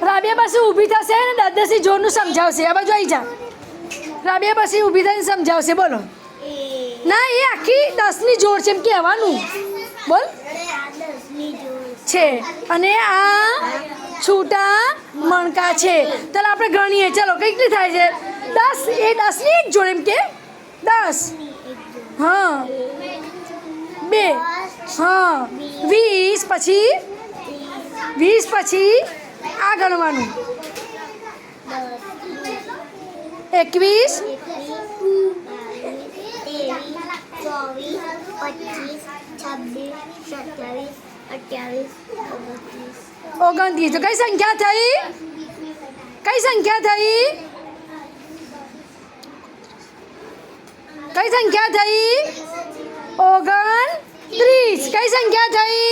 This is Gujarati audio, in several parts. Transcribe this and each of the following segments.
રાબિયા પાસે ઊભી થશે ને દાદાશ્રી જોરનું સમજાવશે. આ બાજુ આવી જા. રાબિયા પાસે ઊભી થઈને સમજાવશે. બોલો. ના, એ આખી 10ની જોડ છે એમ કહેવાનું. બોલ. છે અને આ છૂટા મણકા છે. ચાલો આપણે ગણીએ. ચાલો કેટલી થાય છે? 10. એ 10ની એક જોડ એમ કે 10. હા 2. હા 20 પછી 20 પછી આ ગણવાનું 21 29. તો કઈ સંખ્યા થઈ? કઈ સંખ્યા થઈ? કઈ સંખ્યા થઈ? 29. કઈ સંખ્યા થઈ?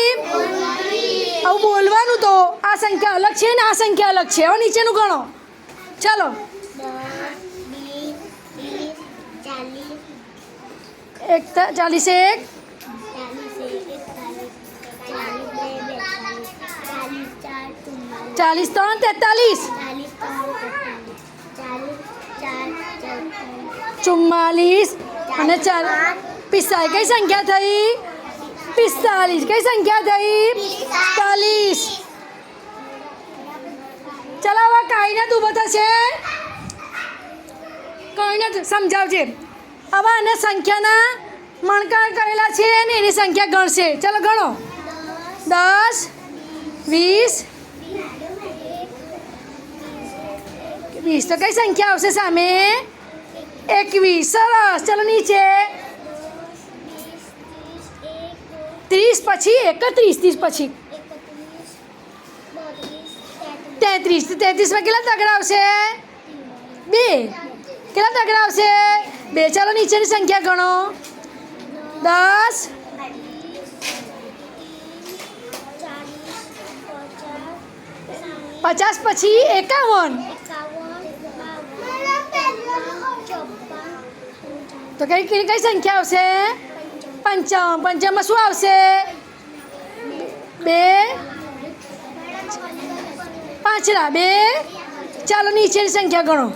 આવું બોલવાનું. તો આ સંખ્યા અલગ છે ને આ સંખ્યા અલગ છે. હવે નીચેનું ગણો. ચાલો 41 43 43 44 અને 45. કઈ સંખ્યા થઈ? 45. કઈ સંખ્યા થઈ? 45. ચાલો હવે કાંઈને ઊભો થશે. કાંઈને સમજાવજે. હવે આને સંખ્યાના મણકા કરેલા છે ને એની સંખ્યા ગણશે. ચાલો ગણો. 10 20 20. તો કઈ સંખ્યા આવશે સામે? 21. સરસ. ચાલો નીચે 30 પછી 31 પછી 33. 33માં કેટલા તગડા આવશે? 2. કેટલા તગડા આવશે? 2. ચાલો નીચેની સંખ્યા ગણો. 10 50 પછી 51. તો કઈ કઈ સંખ્યા આવશે? 55. 55માં શું આવશે? 2 પાંચડા 2. ચાલો નીચેની સંખ્યા ગણો.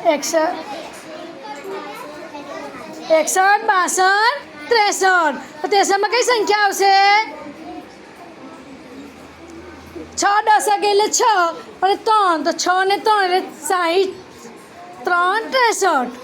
61 62 63. 63માં કઈ સંખ્યા આવશે? 6 દશક એટલે 6 અને 3. તો 6 ને 3 એટલે 60. 3 63.